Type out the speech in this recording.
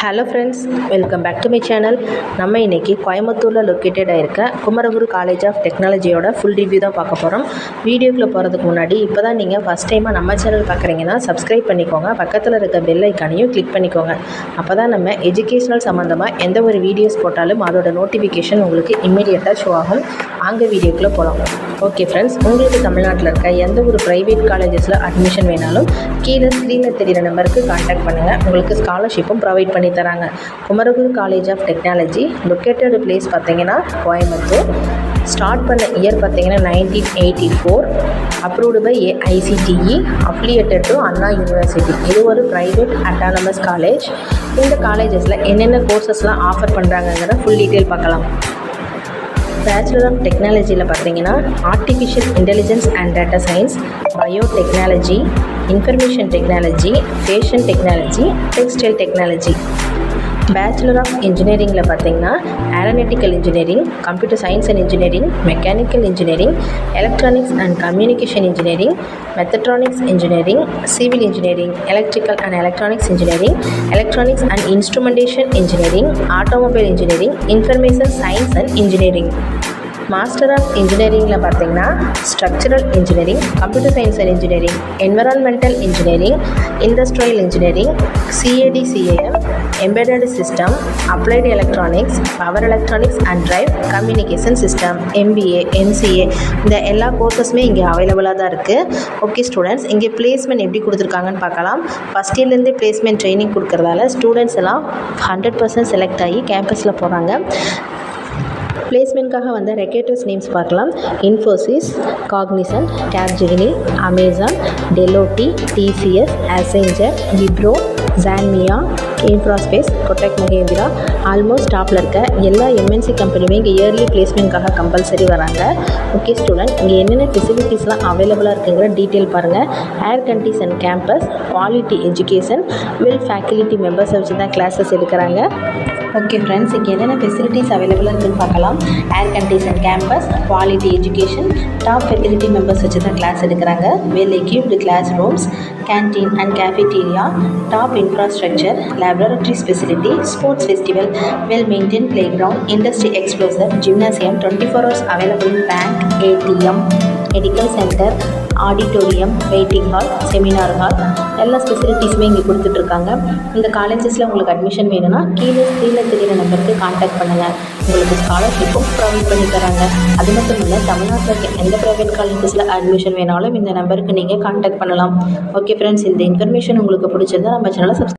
Hello friends, welcome back to my channel. நம்ம இன்றைக்கி கோயம்புத்தூரில் லொக்கேட்டடாக இருக்க குமரகுரு காலேஜ் ஆஃப் டெக்னாலஜியோட ஃபுல் ரிவ்யூ தான் பார்க்க போகிறோம். வீடியோக்குள்ளே போகிறதுக்கு முன்னாடி இப்போ தான் நீங்கள் ஃபஸ்ட் டைமாக நம்ம சேனல் பார்க்குறீங்கன்னா சப்ஸ்கிரைப் பண்ணிக்கோங்க. பக்கத்தில் இருக்க பெல் ஐக்கானையும் கிளிக் பண்ணிக்கோங்க. அப்போ தான் நம்ம எஜுகேஷ்னல் சம்மந்தமாக எந்த ஒரு வீடியோஸ் போட்டாலும் அதோட நோட்டிஃபிகேஷன் உங்களுக்கு இம்மீடியட்டாக ஷோ ஆகும். அங்கே வீடியோக்குள்ளே போகலாம். ஓகே ஃப்ரெண்ட்ஸ், உங்களுக்கு தமிழ்நாட்டில் இருக்க எந்த ஒரு ப்ரைவேட் காலேஜஸில் அட்மிஷன் வேணாலும் கீழே ஸ்க்ரீனில் தெரிகிற நம்பருக்கு கான்டாக்ட் பண்ணுங்கள். உங்களுக்கு ஸ்காலர்ஷிப்பும் ப்ரொவைட் பண்ணி தராங்க. Kumaraguru college of technology located place பார்த்தீங்கன்னா கோயம்புத்தூர். ஸ்டார்ட் பண்ண இயர் பார்த்தீங்கன்னா 1984. Approved by ICTE, affiliated to Anna university. இது ஒரு ப்ரைவேட் அட்டானமஸ் காலேஜ். இந்த காலேஜஸில் என்னென்ன கோர்சஸ்லாம் ஆஃபர் பண்ணுறாங்கங்கிற ஃபுல் டீட்டெயில் பார்க்கலாம். பேச்சுலர் ஆஃப் டெக்னாலஜியில் பார்த்தீங்கன்னா artificial intelligence and data science, biotechnology, information technology, fashion technology, textile technology. Bachelor of இன்ஜினியரிங்கில் பார்த்தீங்கன்னா aeronautical engineering, computer science and engineering, mechanical engineering, electronics and communication engineering, மெத்தட்ரானிக்ஸ் engineering, civil engineering, electrical and electronics engineering, electronics and instrumentation engineering, automobile engineering, information science and engineering. Master of இன்ஜினியரிங்கில் பார்த்தீங்கன்னா structural engineering, computer science and engineering, environmental engineering, industrial engineering, CAD/CAM, embedded system, applied electronics, power electronics and drive, communication system, MBA, MCA, இந்த எல்லா கோர்சஸுமே இங்கே அவைலபிளாக தான் இருக்குது. Okay students, இங்கே placement எப்படி கொடுத்துருக்காங்கன்னு பார்க்கலாம். ஃபஸ்ட் இயர்லேருந்தே பிளேஸ்மெண்ட் ட்ரைனிங் கொடுக்குறதால ஸ்டூடெண்ட்ஸ் எல்லாம் 100% செலக்ட் ஆகி கேம்பஸில் போகிறாங்க. பிளேஸ்மெண்ட்காக வந்த ரெக்கேட்டர்ஸ் நேம்ஸ் பார்க்கலாம். Infosys, Cognizant, Capgemini, Amazon, Deloitte, TCS, Accenture, Wipro, ஜான்மியா, இன்ஃப்ராஸ்பேஸ், கொட்டக் மகேந்திரா, ஆல்மோஸ்ட் டாப்பில் இருக்க எல்லா MNC கம்பெனியுமே இங்கே இயர்லி பிளேஸ்மெண்ட்காக கம்பல்சரி வராங்க. ஓகே ஸ்டூடெண்ட், இங்கே என்னென்ன ஃபெசிலிட்டிஸ்லாம் அவைலபிளாக இருக்குங்கிற டீட்டெயில் பாருங்கள். Air condition campus, quality education, well faculty மெம்பர்ஸை வச்சு தான் கிளாஸஸ் எடுக்கிறாங்க. ஓகே ஃப்ரெண்ட்ஸ், இங்கே என்னென்ன ஃபெசிலிட்டிஸ் அவைலபிளாக இருக்குன்னு பார்க்கலாம். Air condition campus, quality education, top facility members வச்சு தான் கிளாஸ் எடுக்கிறாங்க. Well equipped class rooms, canteen and cafeteria, top infrastructure, laboratories facility, sports festival, well maintain play ground, industry exposure, gymnasium, 24 hours available, bank, ATM, medical centre, auditorium, waiting hall, seminar hall, எல்லா ஃபெசிலிட்டிஸுமே இங்கே கொடுத்துட்ருக்காங்க. இந்த காலேஜஸில் உங்களுக்கு admission வேணும்னா கீழே ஸ்க்ரீனில் தெரிகிற நம்பருக்கு கான்டாக்ட் பண்ணுங்கள். உங்களுக்கு ஸ்காலர்ஷிப்பும் ப்ரொவைட் பண்ணி தராங்க. அது மட்டும் இல்லை, தமிழ்நாட்டில் இருக்க எந்த ப்ரைவேட் காலேஜஸில் அட்மிஷன் வேணாலும் இந்த நம்பருக்கு நீங்கள் கான்டாக்ட் பண்ணலாம். ஓகே ஃப்ரெண்ட்ஸ், இந்த இன்ஃபர்மேஷன் உங்களுக்கு பிடிச்சிருந்தா நம்ம சேனலை